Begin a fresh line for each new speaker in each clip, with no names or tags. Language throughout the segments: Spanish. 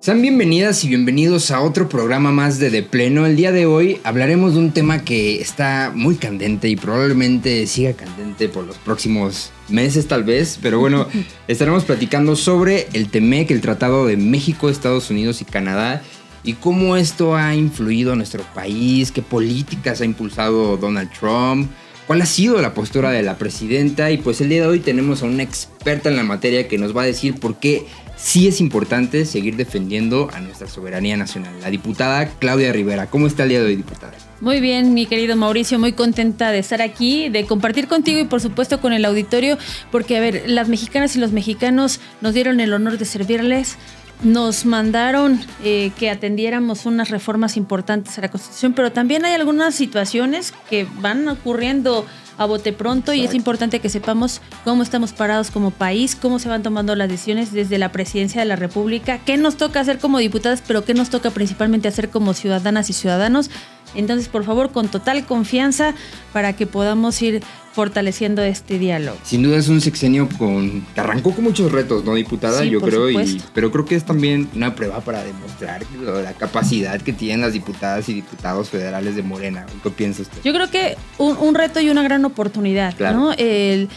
Sean bienvenidas y bienvenidos a otro programa más de Pleno. El día de hoy hablaremos de un tema que está muy candente y probablemente siga candente por los próximos meses tal vez. Pero bueno, estaremos platicando sobre el TEMEC, el Tratado de México, Estados Unidos y Canadá, y cómo esto ha influido a nuestro país, qué políticas ha impulsado Donald Trump, cuál ha sido la postura de la presidenta. Y pues el día de hoy tenemos a una experta en la materia que nos va a decir por qué sí es importante seguir defendiendo a nuestra soberanía nacional. La diputada Claudia Rivera. ¿Cómo está el día de hoy, diputada?
Muy bien, mi querido Mauricio, muy contenta de estar aquí, de compartir contigo y por supuesto con el auditorio, porque a ver, las mexicanas y los mexicanos nos dieron el honor de servirles. Nos mandaron que atendiéramos unas reformas importantes a la Constitución, pero también hay algunas situaciones que van ocurriendo a bote pronto. Exacto. Y es importante que sepamos cómo estamos parados como país, cómo se van tomando las decisiones desde la presidencia de la República, qué nos toca hacer como diputadas, pero qué nos toca principalmente hacer como ciudadanas y ciudadanos. Entonces, por favor, con total confianza para que podamos ir fortaleciendo este diálogo.
Sin duda es un sexenio que arrancó con muchos retos, ¿no, diputada?
Sí,
yo
por
creo,
supuesto.
Pero creo que es también una prueba para demostrar la capacidad que tienen las diputadas y diputados federales de Morena. ¿Qué piensa usted?
Yo creo que un reto y una gran oportunidad, claro, ¿no? El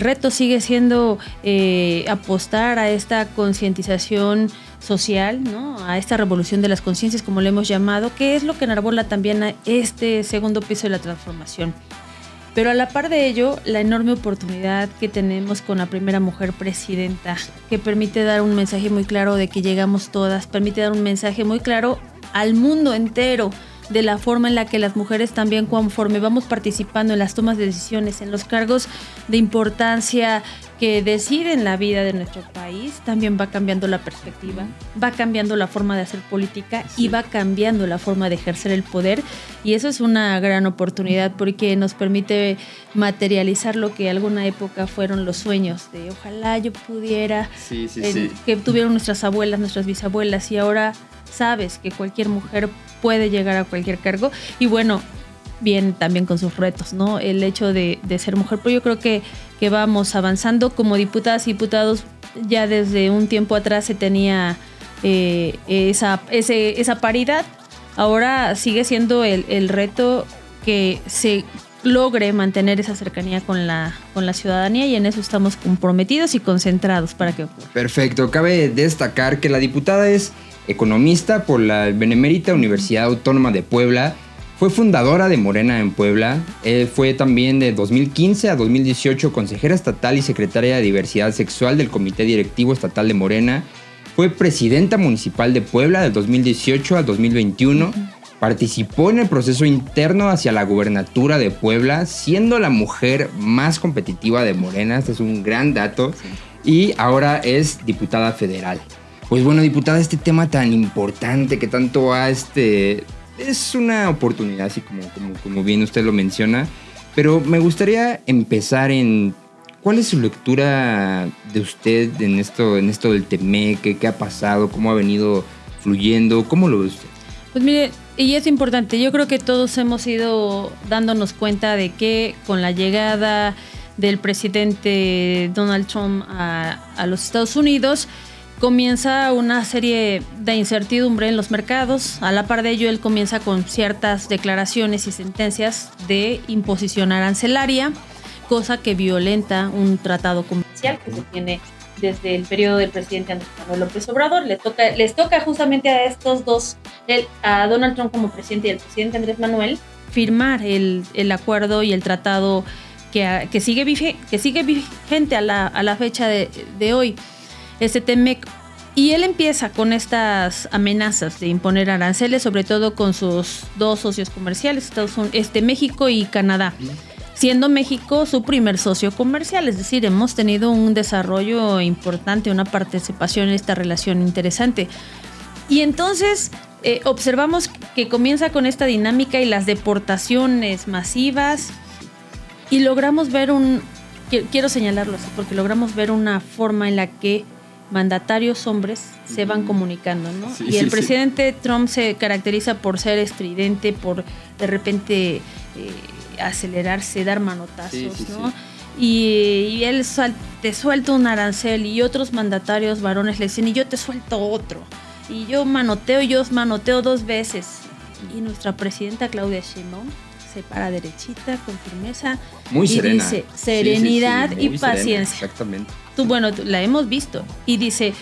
reto sigue siendo apostar a esta concientización social, ¿no? A esta revolución de las conciencias, como le hemos llamado, que es lo que enarbola también a este segundo piso de la transformación. Pero a la par de ello, la enorme oportunidad que tenemos con la primera mujer presidenta, que permite dar un mensaje muy claro de que llegamos todas, permite dar un mensaje muy claro al mundo entero de la forma en la que las mujeres también, conforme vamos participando en las tomas de decisiones, en los cargos de importancia que deciden la vida de nuestro país, también va cambiando la perspectiva, va cambiando la forma de hacer política y va cambiando la forma de ejercer el poder. Y eso es una gran oportunidad porque nos permite materializar lo que alguna época fueron los sueños de ojalá yo pudiera, que tuvieron nuestras abuelas, nuestras bisabuelas, y ahora sabes que cualquier mujer puede llegar a cualquier cargo. Y bueno, bien también con sus retos, ¿no? El hecho de ser mujer, pero yo creo que vamos avanzando como diputadas y diputados. Ya desde un tiempo atrás se tenía esa paridad. Ahora sigue siendo el reto que se logre mantener esa cercanía con la ciudadanía, y en eso estamos comprometidos y concentrados para que ocurra.
Perfecto. Cabe destacar que la diputada es economista por la Benemérita Universidad Autónoma de Puebla. Fue fundadora de Morena en Puebla. Fue también de 2015 a 2018 consejera estatal y secretaria de Diversidad Sexual del Comité Directivo Estatal de Morena. Fue presidenta municipal de Puebla del 2018 al 2021. Participó en el proceso interno hacia la gubernatura de Puebla, siendo la mujer más competitiva de Morena. Este es un gran dato. Sí. Y ahora es diputada federal. Pues bueno, diputada, este tema tan importante que tanto es una oportunidad, así como bien usted lo menciona, pero me gustaría empezar en ¿cuál es su lectura de usted en esto del TEMEC? ¿Qué ha pasado? ¿Cómo ha venido fluyendo? ¿Cómo lo ve usted?
Pues mire, y es importante, yo creo que todos hemos ido dándonos cuenta de que con la llegada del presidente Donald Trump a los Estados Unidos, comienza una serie de incertidumbre en los mercados. A la par de ello, él comienza con ciertas declaraciones y sentencias de imposición arancelaria, cosa que violenta un tratado comercial que se tiene desde el periodo del presidente Andrés Manuel López Obrador. Les toca justamente a estos dos, a Donald Trump como presidente y al presidente Andrés Manuel, firmar el acuerdo y el tratado que sigue vigente a la fecha de hoy. Este TEMEC, y él empieza con estas amenazas de imponer aranceles, sobre todo con sus dos socios comerciales, México y Canadá, siendo México su primer socio comercial. Es decir, hemos tenido un desarrollo importante, una participación en esta relación interesante. Y entonces observamos que comienza con esta dinámica y las deportaciones masivas, y logramos ver quiero señalarlo así, porque logramos ver una forma en la que mandatarios hombres se van comunicando, ¿no? Sí, y el presidente Trump se caracteriza por ser estridente, por de repente acelerarse, dar manotazos, ¿no? Y él te suelta un arancel, y otros mandatarios varones le dicen, y yo te suelto otro. y yo manoteo 2 veces. Y nuestra presidenta Claudia Sheinbaum se para derechita, con firmeza.
Muy serena.
Dice, serenidad
sí,
y
muy
paciencia.
Serena, exactamente.
Tú, la hemos visto. Y dice,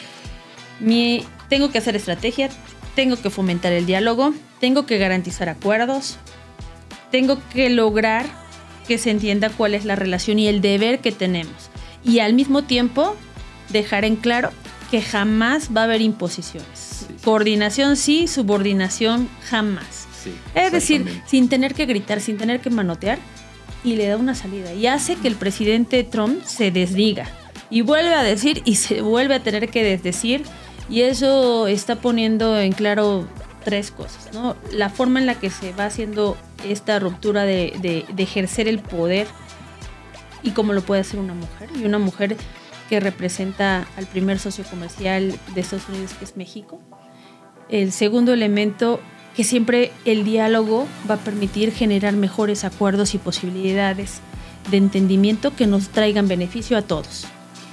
tengo que hacer estrategia, tengo que fomentar el diálogo, tengo que garantizar acuerdos, tengo que lograr que se entienda cuál es la relación y el deber que tenemos. Y al mismo tiempo, dejar en claro que jamás va a haber imposiciones. Sí. Coordinación sí, subordinación jamás. Sí, es decir, sin tener que gritar, sin tener que manotear, y le da una salida. Y hace que el presidente Trump se desdiga. Y vuelve a decir y se vuelve a tener que desdecir. Y eso está poniendo en claro 3 cosas, ¿no? La forma en la que se va haciendo esta ruptura de ejercer el poder y cómo lo puede hacer una mujer. Y una mujer que representa al primer socio comercial de Estados Unidos, que es México. El segundo elemento, que siempre el diálogo va a permitir generar mejores acuerdos y posibilidades de entendimiento que nos traigan beneficio a todos,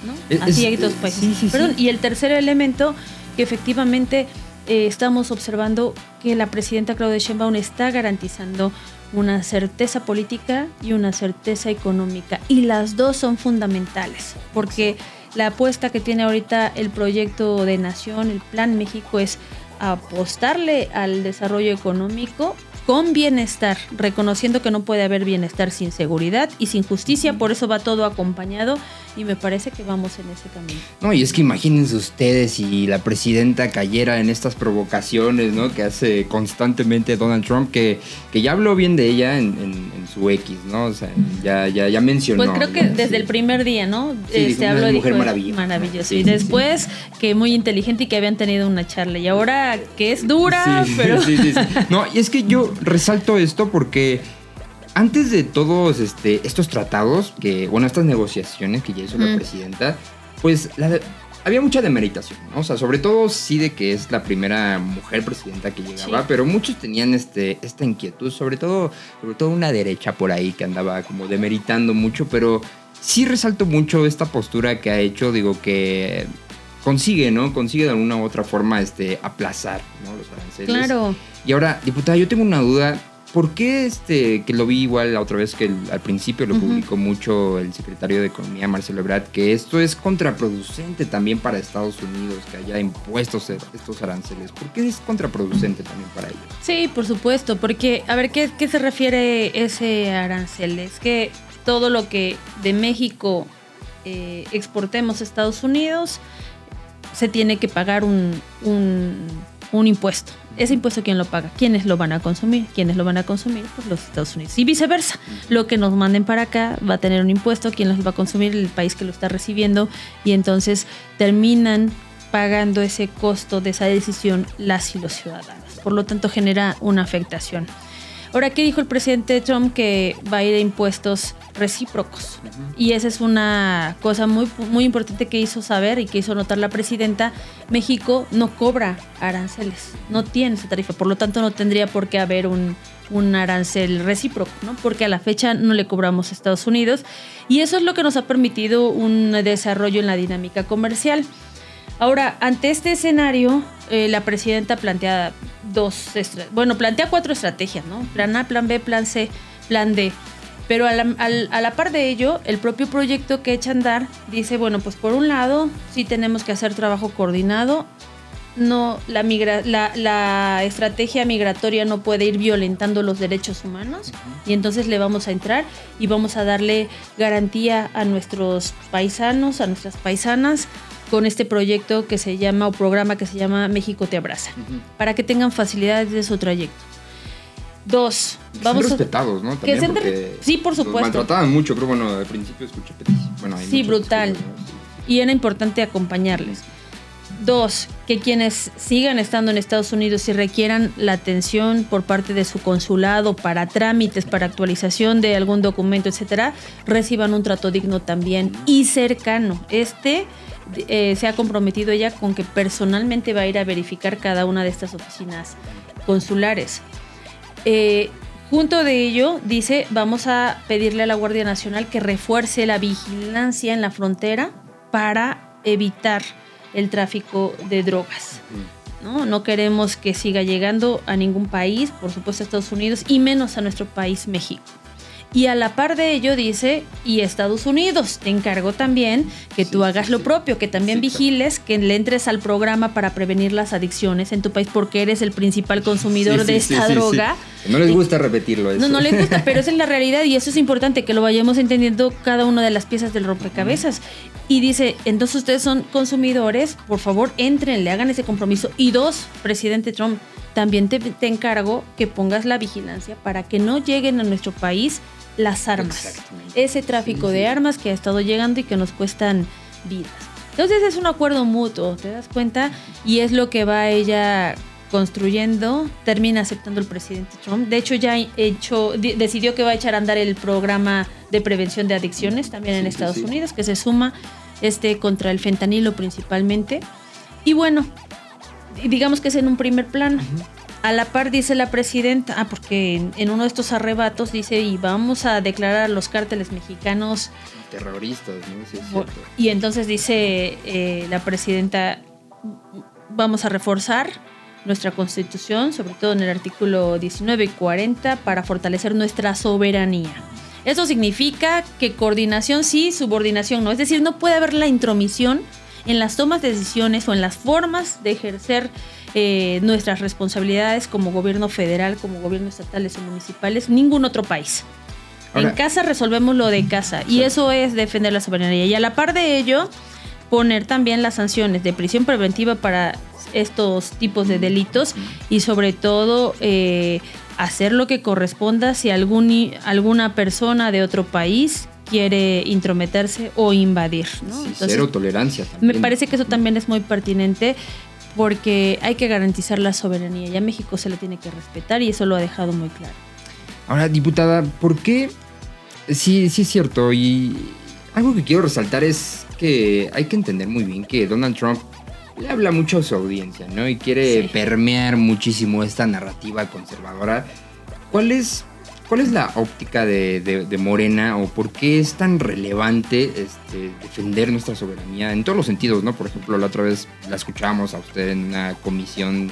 ¿no? Así hay 2 países. Sí. Y el tercer elemento, que efectivamente estamos observando que la presidenta Claudia Sheinbaum está garantizando una certeza política y una certeza económica, y las 2 son fundamentales, porque la apuesta que tiene ahorita el proyecto de nación, el Plan México, es apostarle al desarrollo económico con bienestar, reconociendo que no puede haber bienestar sin seguridad y sin justicia, por eso va todo acompañado, y me parece que vamos en ese camino.
No, y es que imagínense ustedes si la presidenta cayera en estas provocaciones, ¿no?, que hace constantemente Donald Trump, que ya habló bien de ella en su X, ¿no? O sea, ya mencionó.
Pues creo que desde el primer día, ¿no?
Sí,
habló
de mujer
maravilloso. Sí, y después que muy inteligente y que habían tenido una charla, y ahora que es dura, pero...
Sí. No, y es que yo resalto esto porque antes de todos estos tratados, estas negociaciones que ya hizo la presidenta, pues había mucha demeritación, ¿no? O sea, sobre todo sí de que es la primera mujer presidenta que llegaba, pero muchos tenían esta inquietud, sobre todo una derecha por ahí que andaba como demeritando mucho, pero sí resalto mucho esta postura que ha hecho, digo, que consigue de alguna u otra forma aplazar, ¿no?, los aranceles.
Claro.
Y ahora, diputada, yo tengo una duda. ¿Por qué que lo vi igual la otra vez, que al principio lo publicó mucho el secretario de Economía, Marcelo Ebrard, que esto es contraproducente también para Estados Unidos, que haya impuestos estos aranceles? ¿Por qué es contraproducente también para ellos?
Sí, por supuesto, porque, a ver, ¿qué se refiere ese arancel? Es que todo lo que de México exportemos a Estados Unidos se tiene que pagar un impuesto. Ese impuesto, ¿quién lo paga? ¿Quiénes lo van a consumir? ¿Quiénes lo van a consumir? Pues los Estados Unidos. Y viceversa. Lo que nos manden para acá va a tener un impuesto. ¿Quién los va a consumir? El país que lo está recibiendo. Y entonces terminan pagando ese costo de esa decisión las y los ciudadanos. Por lo tanto, genera una afectación. Ahora, ¿qué dijo el presidente Trump? Que va a ir a impuestos recíprocos. Y esa es una cosa muy, muy importante que hizo saber y que hizo notar la presidenta. México no cobra aranceles, no tiene esa tarifa, por lo tanto no tendría por qué haber un arancel recíproco, ¿no? Porque a la fecha no le cobramos a Estados Unidos, y eso es lo que nos ha permitido un desarrollo en la dinámica comercial. Ahora, ante este escenario, la presidenta plantea 4 estrategias, ¿no? Plan A, plan B, plan C, plan D. Pero a la par de ello, el propio proyecto que echa a andar dice, bueno, pues por un lado, sí tenemos que hacer trabajo coordinado. No, la estrategia migratoria no puede ir violentando los derechos humanos, y entonces le vamos a entrar y vamos a darle garantía a nuestros paisanos, a nuestras paisanas, con este proyecto que se llama, o programa que se llama México te abraza, para que tengan facilidades de su trayecto. 2,
vamos respetados, ¿no? También
sí, por supuesto.
Los maltrataban mucho, pero bueno, al principio escuché hay
sí, brutal. Y era importante acompañarles. 2, que quienes sigan estando en Estados Unidos y requieran la atención por parte de su consulado para trámites, para actualización de algún documento, etcétera, reciban un trato digno también y cercano. Se ha comprometido ella con que personalmente va a ir a verificar cada una de estas oficinas consulares. Junto de ello, dice, vamos a pedirle a la Guardia Nacional que refuerce la vigilancia en la frontera para evitar el tráfico de drogas. ¿no? No queremos que siga llegando a ningún país, por supuesto a Estados Unidos, y menos a nuestro país, México. Y a la par de ello dice, y Estados Unidos, te encargo también que tú hagas lo propio, que también vigiles, que le entres al programa para prevenir las adicciones en tu país, porque eres el principal consumidor de esta droga.
No les gusta repetirlo eso.
No les gusta, pero esa es la realidad y eso es importante, que lo vayamos entendiendo cada una de las piezas del rompecabezas. Y dice, entonces ustedes son consumidores, por favor, entrenle, hagan ese compromiso. Y 2, presidente Trump, también te encargo que pongas la vigilancia para que no lleguen a nuestro país las armas, ese tráfico de armas que ha estado llegando y que nos cuestan vidas. Entonces es un acuerdo mutuo, ¿te das cuenta? Y es lo que va ella construyendo, termina aceptando el presidente Trump. De hecho, ya decidió que va a echar a andar el programa de prevención de adicciones también en Estados Unidos, que se suma contra el fentanilo principalmente. Y bueno, digamos que es en un primer plano. A la par dice la presidenta, porque en uno de estos arrebatos dice, y vamos a declarar a los cárteles mexicanos
terroristas, ¿no? Sí, es cierto.
Y entonces dice la presidenta, vamos a reforzar nuestra constitución, sobre todo en el artículo 19 y 40, para fortalecer nuestra soberanía. Eso significa que coordinación sí, subordinación no. Es decir, no puede haber la intromisión en las tomas de decisiones o en las formas de ejercer nuestras responsabilidades como gobierno federal, como gobiernos estatales o municipales, ningún otro país. Ahora, en casa resolvemos lo de casa y eso es defender la soberanía. Y a la par de ello, poner también las sanciones de prisión preventiva para estos tipos de delitos y sobre todo hacer lo que corresponda si alguna persona de otro país quiere intrometerse o invadir, ¿no?
Sí, entonces, cero tolerancia también.
Me parece que eso también es muy pertinente porque hay que garantizar la soberanía y a México se le tiene que respetar y eso lo ha dejado muy claro.
Ahora, diputada, ¿por qué? Sí, es cierto, y algo que quiero resaltar es que hay que entender muy bien que Donald Trump le habla mucho a su audiencia, ¿no? Y quiere permear muchísimo esta narrativa conservadora. ¿Cuál es la óptica de Morena o por qué es tan relevante defender nuestra soberanía en todos los sentidos, ¿no? Por ejemplo, la otra vez la escuchábamos a usted en una comisión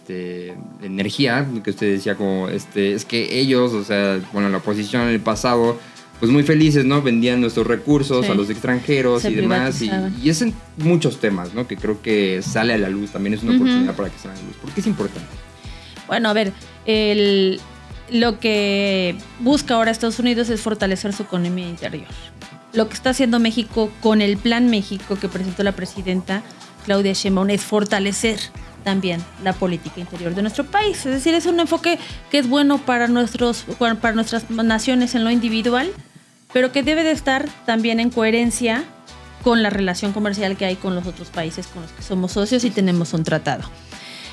de energía, que usted decía como, es que ellos, o sea, bueno, la oposición en el pasado, pues muy felices, ¿no? Vendían nuestros recursos a los extranjeros y demás. Y es en muchos temas, ¿no? Que creo que sale a la luz, también es una oportunidad para que salga a la luz. ¿Por qué es importante?
Bueno, a ver, lo que busca ahora Estados Unidos es fortalecer su economía interior. Lo que está haciendo México con el Plan México que presentó la presidenta Claudia Sheinbaum es fortalecer también la política interior de nuestro país. Es decir, es un enfoque que es bueno para nuestras naciones en lo individual, pero que debe de estar también en coherencia con la relación comercial que hay con los otros países con los que somos socios y tenemos un tratado.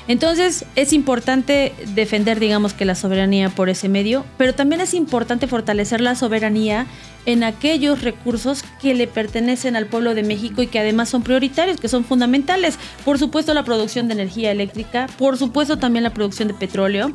Entonces es importante defender, digamos, que la soberanía por ese medio, pero también es importante fortalecer la soberanía en aquellos recursos que le pertenecen al pueblo de México y que además son prioritarios, que son fundamentales. Por supuesto la producción de energía eléctrica, por supuesto también la producción de petróleo.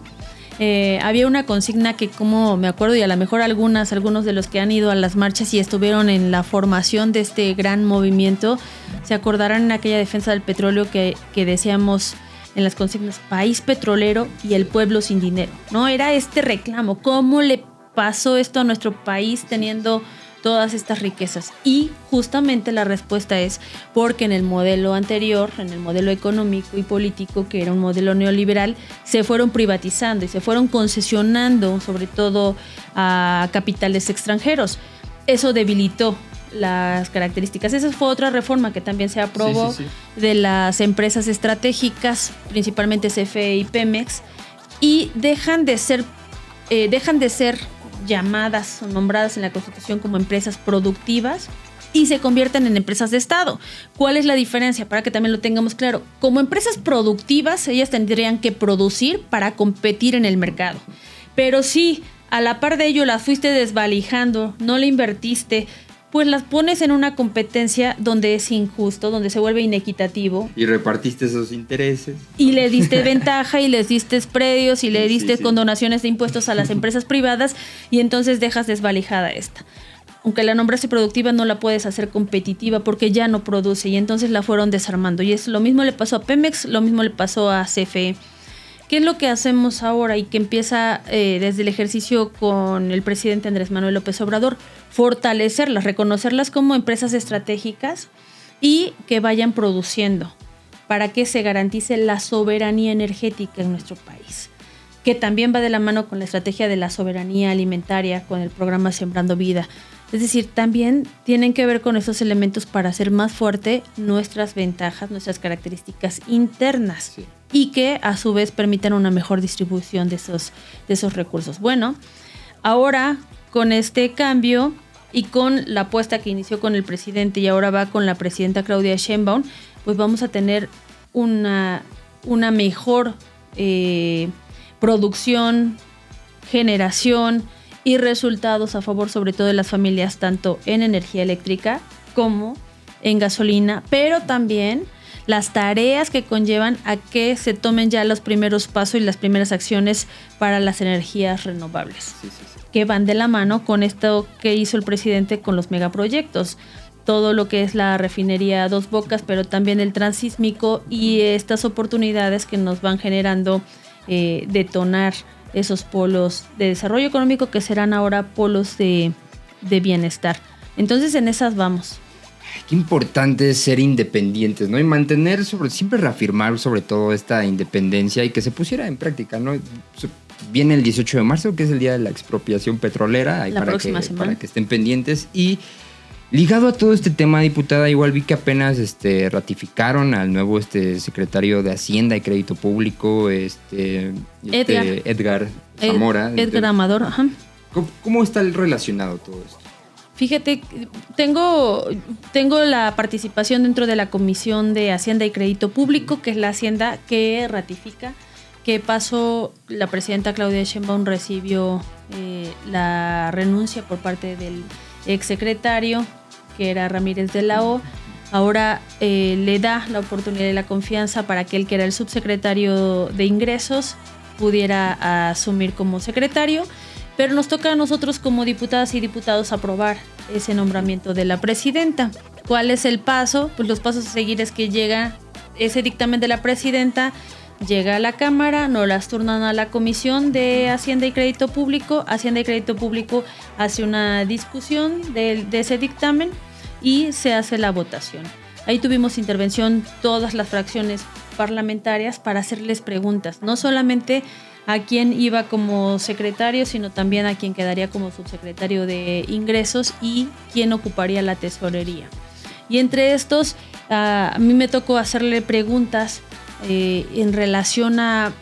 Había una consigna que, como me acuerdo, y a lo mejor algunos de los que han ido a las marchas y estuvieron en la formación de este gran movimiento, se acordarán en aquella defensa del petróleo que decíamos en las consignas, país petrolero y el pueblo sin dinero, ¿no? Era este reclamo, ¿cómo le pasó esto a nuestro país teniendo todas estas riquezas? Y justamente la respuesta es porque en el modelo anterior, en el modelo económico y político, que era un modelo neoliberal, se fueron privatizando y se fueron concesionando sobre todo a capitales extranjeros. Eso debilitó las características. Esa fue otra reforma que también se aprobó de las empresas estratégicas, principalmente CFE y Pemex, y dejan de ser llamadas o nombradas en la Constitución como empresas productivas y se convierten en empresas de Estado. ¿Cuál es la diferencia? Para que también lo tengamos claro. Como empresas productivas, ellas tendrían que producir para competir en el mercado. Pero si a la par de ello las fuiste desvalijando, no le invertiste, pues las pones en una competencia donde es injusto, donde se vuelve inequitativo.
Y repartiste esos intereses.
Y le diste ventaja y les diste predios y le diste condonaciones de impuestos a las empresas privadas y entonces dejas desvalijada esta. aunque la nombraste productiva, no la puedes hacer competitiva porque ya no produce, y entonces la fueron desarmando. Y es lo mismo le pasó a Pemex, lo mismo le pasó a CFE. ¿Qué es lo que hacemos ahora y que empieza desde el ejercicio con el presidente Andrés Manuel López Obrador? Fortalecerlas, reconocerlas como empresas estratégicas y que vayan produciendo para que se garantice la soberanía energética en nuestro país, que también va de la mano con la estrategia de la soberanía alimentaria, con el programa Sembrando Vida. Es decir, también tienen que ver con esos elementos para hacer más fuerte nuestras ventajas, nuestras características internas, sí, y que a su vez permitan una mejor distribución de esos recursos. Bueno, ahora con este cambio y con la apuesta que inició con el presidente y ahora va con la presidenta Claudia Sheinbaum, pues vamos a tener una mejor producción, generación y resultados a favor sobre todo de las familias, tanto en energía eléctrica como en gasolina, pero también las tareas que conllevan a que se tomen ya los primeros pasos y las primeras acciones para las energías renovables, sí, que van de la mano con esto que hizo el presidente con los megaproyectos. Todo lo que es la refinería Dos Bocas, pero también el transísmico y estas oportunidades que nos van generando detonar esos polos de desarrollo económico que serán ahora polos de bienestar. Entonces en esas vamos.
Qué importante es ser independientes, ¿no? Y mantener, siempre reafirmar sobre todo esta independencia y que se pusiera en práctica, ¿no? Viene el 18 de marzo, que es el día de la expropiación petrolera,
la próxima semana,
para que estén pendientes. Y ligado a todo este tema, diputada, igual vi que apenas ratificaron al nuevo secretario de Hacienda y Crédito Público, Edgar Zamora.
Edgar Amador, ajá.
¿Cómo está relacionado todo esto?
Fíjate, tengo la participación dentro de la Comisión de Hacienda y Crédito Público, que es la Hacienda que ratifica que pasó, la presidenta Claudia Sheinbaum recibió la renuncia por parte del exsecretario, que era Ramírez de la O. Ahora le da la oportunidad y la confianza para que él, que era el subsecretario de Ingresos, pudiera asumir como secretario. Pero nos toca a nosotros como diputadas y diputados aprobar ese nombramiento de la presidenta. ¿Cuál es el paso? Pues los pasos a seguir es que llega ese dictamen de la presidenta, llega a la Cámara, nos las turnan a la Comisión de Hacienda y Crédito Público. Hacienda y Crédito Público hace una discusión de ese dictamen y se hace la votación. Ahí tuvimos intervención todas las fracciones parlamentarias para hacerles preguntas, no solamente a quién iba como secretario, sino también a quién quedaría como subsecretario de Ingresos y quién ocuparía la tesorería. Y entre estos, a mí me tocó hacerle preguntas en relación a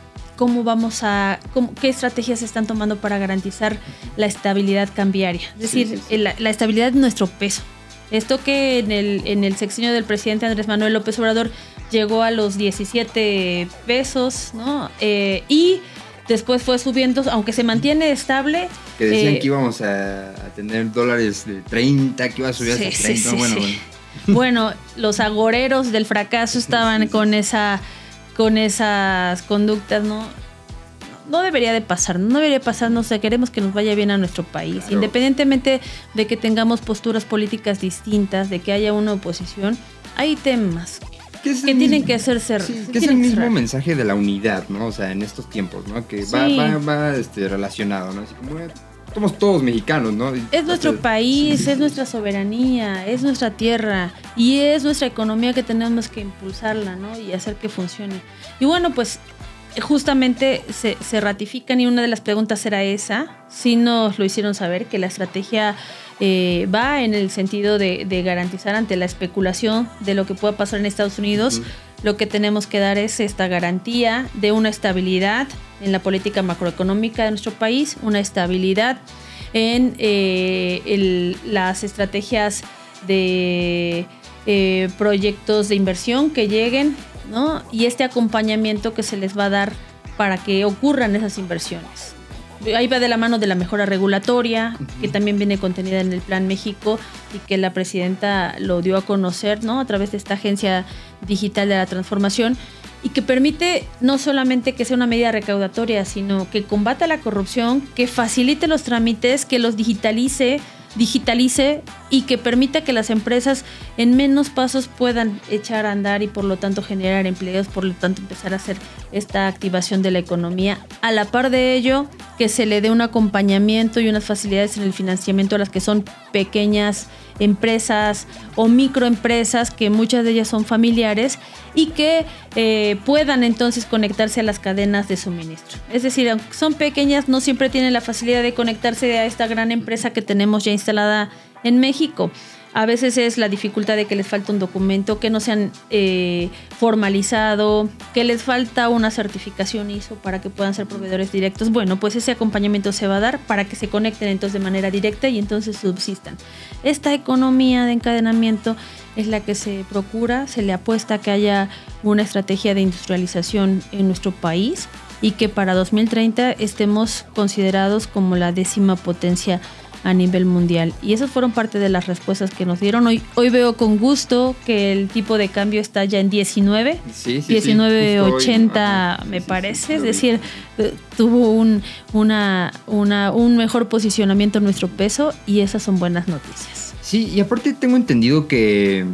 qué estrategias se están tomando para garantizar la estabilidad cambiaria, es decir, la estabilidad de nuestro peso. Esto que en el sexenio del presidente Andrés Manuel López Obrador llegó a los 17 pesos, ¿no? Y después fue subiendo, aunque se mantiene estable.
Que decían que íbamos a tener dólares de 30, que iba a subir hasta 30. Bueno.
Bueno, los agoreros del fracaso estaban con esas conductas, ¿no? No debería de pasar, no sé, queremos que nos vaya bien a nuestro país, claro. Independientemente de que tengamos posturas políticas distintas, de que haya una oposición, hay temas que tienen que hacerse.
Sí, que es el mismo mensaje de la unidad, ¿no? O sea, en estos tiempos, ¿no? Que va relacionado, ¿no? Así como somos todos mexicanos, ¿no?
Es nuestro país, es nuestra soberanía, es nuestra tierra y es nuestra economía que tenemos que impulsarla, ¿no? Y hacer que funcione. Y bueno, pues justamente se ratifican y una de las preguntas era esa. Sí nos lo hicieron saber, que la estrategia va en el sentido de garantizar ante la especulación de lo que pueda pasar en Estados Unidos. Lo que tenemos que dar es esta garantía de una estabilidad en la política macroeconómica de nuestro país, una estabilidad en las estrategias de proyectos de inversión que lleguen, ¿no? Y este acompañamiento que se les va a dar para que ocurran esas inversiones. Ahí va de la mano de la mejora regulatoria, que también viene contenida en el Plan México y que la presidenta lo dio a conocer, ¿no? A través de esta Agencia Digital de la Transformación, y que permite no solamente que sea una medida recaudatoria, sino que combata la corrupción, que facilite los trámites, que los digitalice digitalice y que permita que las empresas en menos pasos puedan echar a andar y por lo tanto generar empleos, por lo tanto empezar a hacer esta activación de la economía. A la par de ello, que se le dé un acompañamiento y unas facilidades en el financiamiento a las que son pequeñas empresas o microempresas, que muchas de ellas son familiares, y que puedan entonces conectarse a las cadenas de suministro. Es decir, aunque son pequeñas, no siempre tienen la facilidad de conectarse a esta gran empresa que tenemos ya instalada en México. A veces es la dificultad de que les falta un documento, que no se han formalizado, que les falta una certificación ISO para que puedan ser proveedores directos. Bueno, pues ese acompañamiento se va a dar para que se conecten entonces de manera directa y entonces subsistan. Esta economía de encadenamiento es la que se procura, se le apuesta a que haya una estrategia de industrialización en nuestro país y que para 2030 estemos considerados como la 10ª potencia a nivel mundial. Y esas fueron parte de las respuestas que nos dieron. Hoy veo con gusto que el tipo de cambio está ya en 19, 19.80 me parece. Es decir, tuvo un mejor posicionamiento en nuestro peso y esas son buenas noticias.
Sí, y aparte tengo entendido que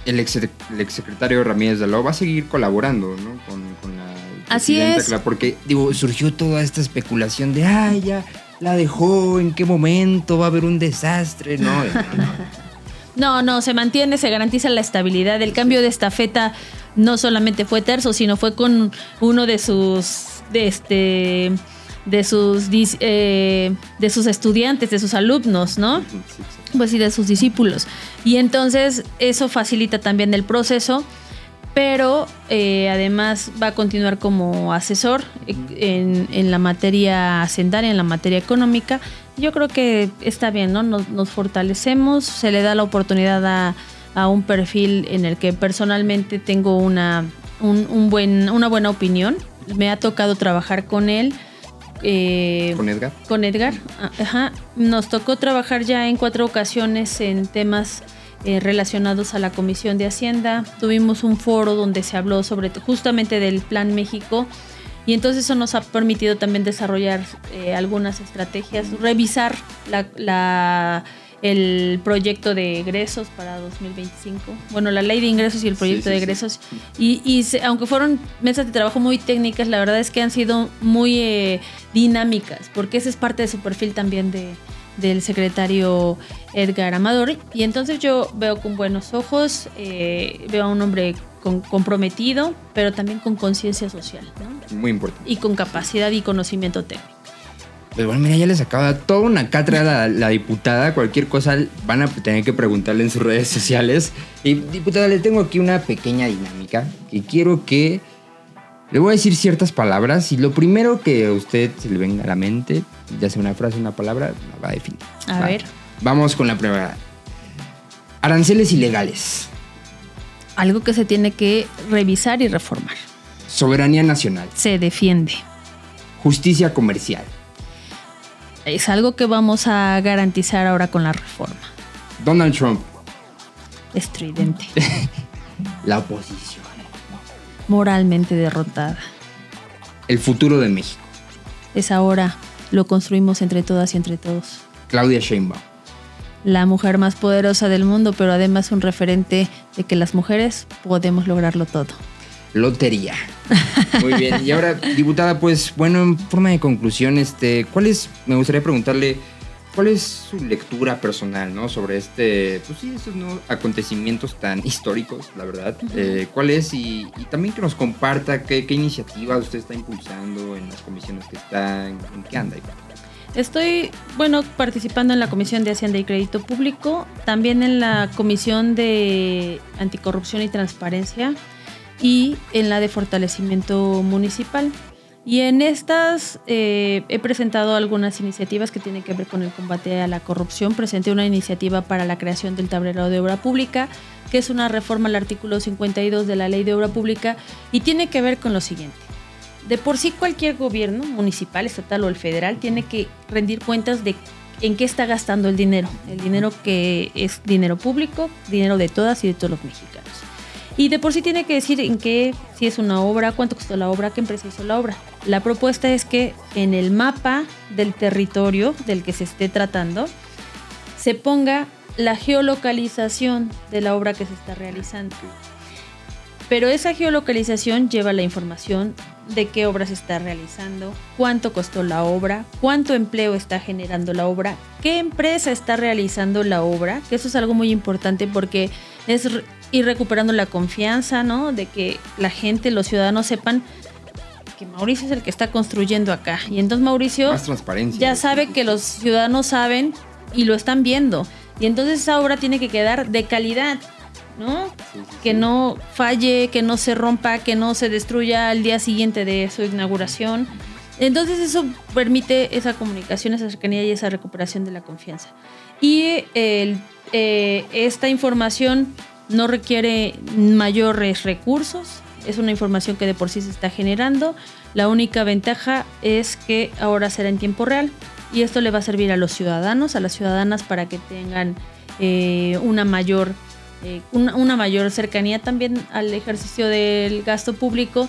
el exsecretario Ramírez de la O va a seguir colaborando, ¿no? Con la
Así es.
Porque, surgió toda esta especulación de, ya la dejó, ¿en qué momento va a haber un desastre? No,
se mantiene, se garantiza la estabilidad. El cambio de estafeta no solamente fue terso, sino fue con uno de sus estudiantes, de sus alumnos, ¿no? Pues sí, de sus discípulos. Y entonces eso facilita también el proceso, pero además va a continuar como asesor en la materia hacendaria, en la materia económica. Yo creo que está bien, ¿no? Nos fortalecemos, se le da la oportunidad a un perfil en el que personalmente tengo una buena opinión. Me ha tocado trabajar con él.
¿Con Edgar?
Con Edgar, ajá. Nos tocó trabajar ya en 4 ocasiones en temas relacionados a la Comisión de Hacienda. Tuvimos un foro donde se habló justamente del Plan México y entonces eso nos ha permitido también desarrollar algunas estrategias, revisar el proyecto de egresos para 2025. Bueno, la ley de ingresos y el proyecto de egresos. Sí. Y aunque fueron mesas de trabajo muy técnicas, la verdad es que han sido muy dinámicas, porque ese es parte de su perfil también del secretario Edgar Amador. Y entonces yo veo con buenos ojos, veo a un hombre comprometido, pero también con conciencia social, ¿no?
Muy importante.
Y con capacidad y conocimiento técnico.
Pues bueno, mira, ya les acaba toda una cátedra a la diputada. Cualquier cosa van a tener que preguntarle en sus redes sociales. Y diputada, le tengo aquí una pequeña dinámica que quiero que... Le voy a decir ciertas palabras y lo primero que a usted se le venga a la mente, ya sea una frase, una palabra, la va a definir.
A ver.
Vamos con la primera. Aranceles ilegales.
Algo que se tiene que revisar y reformar.
Soberanía nacional.
Se defiende.
Justicia comercial.
Es algo que vamos a garantizar ahora con la reforma.
Donald Trump.
Estridente.
La oposición.
Moralmente derrotada.
El futuro de México.
Es ahora, lo construimos entre todas y entre todos.
Claudia Sheinbaum.
La mujer más poderosa del mundo, pero además un referente de que las mujeres podemos lograrlo todo.
Lotería. Muy bien. Y ahora, diputada, pues bueno, en forma de conclusión, me gustaría preguntarle cuál es su lectura personal, ¿no? Sobre estos nuevos acontecimientos tan históricos, la verdad. ¿Cuál es? Y también que nos comparta qué iniciativas usted está impulsando en las comisiones que está, en qué anda.
Estoy, participando en la Comisión de Hacienda y Crédito Público, también en la Comisión de Anticorrupción y Transparencia y en la de Fortalecimiento Municipal. Y en estas he presentado algunas iniciativas que tienen que ver con el combate a la corrupción. Presenté una iniciativa para la creación del tablero de obra pública, que es una reforma al artículo 52 de la Ley de Obra Pública y tiene que ver con lo siguiente. De por sí cualquier gobierno municipal, estatal o el federal tiene que rendir cuentas de en qué está gastando el dinero que es dinero público, dinero de todas y de todos los mexicanos. Y de por sí tiene que decir en qué, si es una obra, cuánto costó la obra, qué empresa hizo la obra. La propuesta es que en el mapa del territorio del que se esté tratando se ponga la geolocalización de la obra que se está realizando. Pero esa geolocalización lleva la información de qué obra se está realizando, cuánto costó la obra, cuánto empleo está generando la obra, qué empresa está realizando la obra, que eso es algo muy importante porque es ir recuperando la confianza, ¿no? De que la gente, los ciudadanos sepan que Mauricio es el que está construyendo acá. Y entonces Mauricio
más transparencia,
ya sabe que los ciudadanos saben y lo están viendo. Y entonces esa obra tiene que quedar de calidad, ¿no? Sí. Que no falle, que no se rompa, que no se destruya al día siguiente de su inauguración. Entonces eso permite esa comunicación, esa cercanía y esa recuperación de la confianza. Y esta información no requiere mayores recursos, es una información que de por sí se está generando. La única ventaja es que ahora será en tiempo real y esto le va a servir a los ciudadanos, a las ciudadanas para que tengan una mayor cercanía también al ejercicio del gasto público,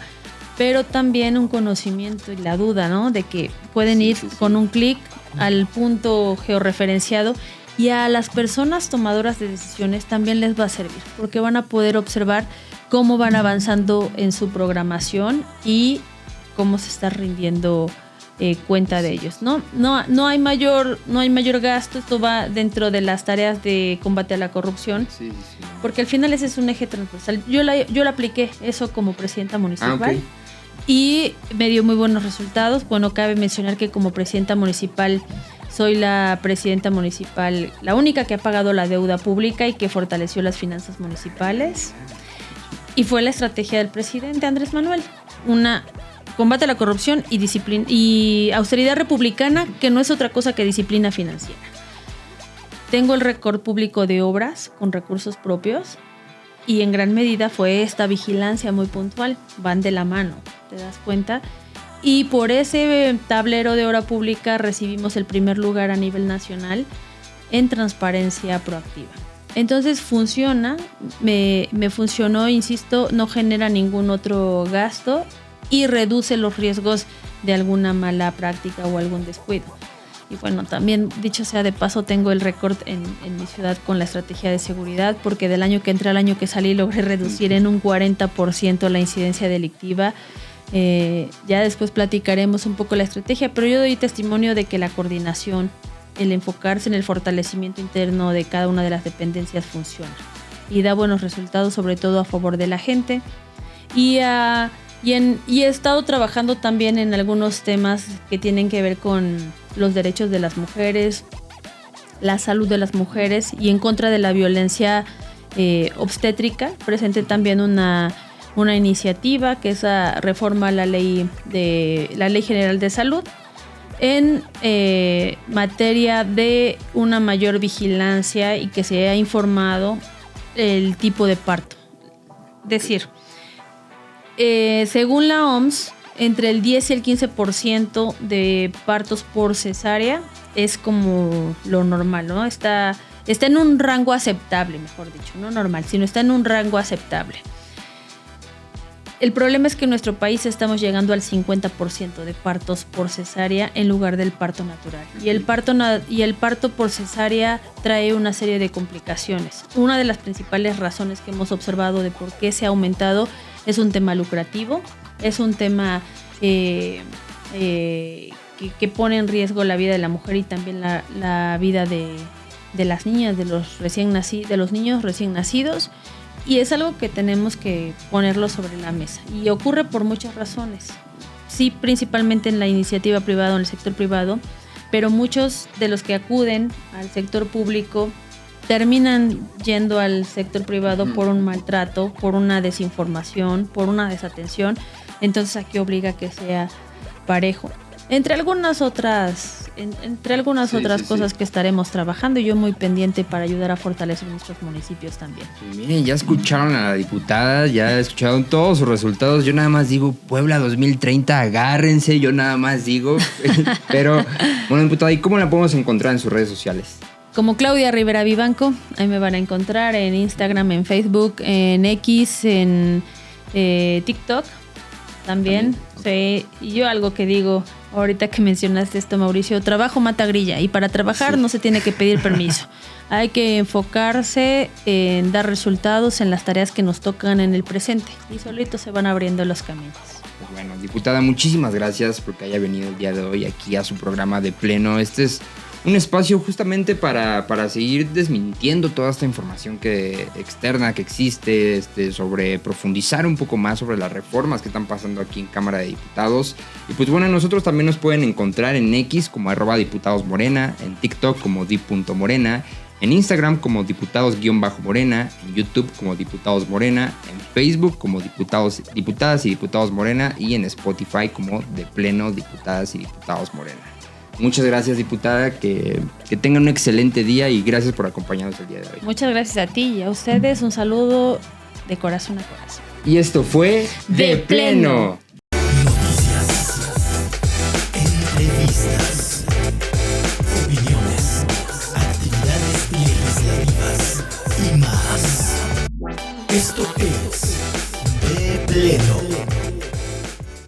pero también un conocimiento y la duda, ¿no? De que pueden ir con un clic al punto georreferenciado, y a las personas tomadoras de decisiones también les va a servir porque van a poder observar cómo van avanzando en su programación y cómo se está rindiendo cuenta de ellos, ¿no? No hay mayor gasto. Esto va dentro de las tareas de combate a la corrupción, porque al final ese es un eje transversal. Yo la apliqué eso como presidenta municipal y me dio muy buenos resultados. Bueno, cabe mencionar que como presidenta municipal soy la presidenta municipal, la única que ha pagado la deuda pública y que fortaleció las finanzas municipales. Y fue la estrategia del presidente Andrés Manuel, combate a la corrupción y disciplina y austeridad republicana, que no es otra cosa que disciplina financiera. Tengo el récord público de obras con recursos propios y en gran medida fue esta vigilancia muy puntual. Van de la mano, ¿te das cuenta? Y por ese tablero de obra pública recibimos el primer lugar a nivel nacional en transparencia proactiva. Entonces funciona, me funcionó, insisto, no genera ningún otro gasto y reduce los riesgos de alguna mala práctica o algún descuido. Y bueno, también, dicho sea de paso, tengo el récord en mi ciudad con la estrategia de seguridad, porque del año que entré al año que salí logré reducir en un 40% la incidencia delictiva. Ya después platicaremos un poco la estrategia, pero yo doy testimonio de que la coordinación, el enfocarse en el fortalecimiento interno de cada una de las dependencias funciona y da buenos resultados, sobre todo a favor de la gente. Y he estado trabajando también en algunos temas que tienen que ver con los derechos de las mujeres, la salud de las mujeres y en contra de la violencia obstétrica. Presenté también una iniciativa que es a reforma a la Ley General de Salud en materia de una mayor vigilancia y que se haya informado el tipo de parto. Es decir, según la OMS, entre el 10 y el 15% de partos por cesárea es como lo normal, ¿no? Está en un rango aceptable, mejor dicho, no normal, sino está en un rango aceptable. El problema es que en nuestro país estamos llegando al 50% de partos por cesárea en lugar del parto natural. Y el parto por cesárea trae una serie de complicaciones. Una de las principales razones que hemos observado de por qué se ha aumentado es un tema lucrativo, es un tema que pone en riesgo la vida de la mujer y también la vida de las niñas, de los niños recién nacidos. Y es algo que tenemos que ponerlo sobre la mesa. Y ocurre por muchas razones. Sí, principalmente en la iniciativa privada o en el sector privado, pero muchos de los que acuden al sector público terminan yendo al sector privado por un maltrato, por una desinformación, por una desatención. Entonces aquí obliga a que sea parejo. Entre algunas otras cosas que estaremos trabajando y yo muy pendiente para ayudar a fortalecer nuestros municipios también.
Miren, ya escucharon a la diputada, ya escucharon todos sus resultados. Yo nada más digo, Puebla 2030, agárrense, yo nada más digo. Pero, bueno, diputada, ¿y cómo la podemos encontrar en sus redes sociales?
Como Claudia Rivera Vivanco, ahí me van a encontrar en Instagram, en Facebook, en X, en TikTok. También, sí. Y yo algo que digo, ahorita que mencionaste esto, Mauricio, trabajo mata grilla. Y para trabajar no se tiene que pedir permiso. Hay que enfocarse en dar resultados en las tareas que nos tocan en el presente. Y solitos se van abriendo los caminos.
Pues bueno, diputada, muchísimas gracias porque haya venido el día de hoy aquí a su programa de Pleno. Este es un espacio justamente para seguir desmintiendo toda esta información externa que existe, sobre profundizar un poco más sobre las reformas que están pasando aquí en Cámara de Diputados. Y pues bueno, nosotros también nos pueden encontrar en X como @diputadosmorena, en TikTok como dip.morena, en Instagram como diputados_morena, en YouTube como Diputados Morena, en Facebook como Diputadas y Diputados Morena y en Spotify como De Pleno Diputadas y Diputados Morena. Muchas gracias, diputada, que tengan un excelente día y gracias por acompañarnos el día de hoy.
Muchas gracias a ti y a ustedes, un saludo de corazón a corazón.
Y esto fue
De Pleno.
Noticias, entrevistas, opiniones, actividades legislativas y más. Esto es De Pleno.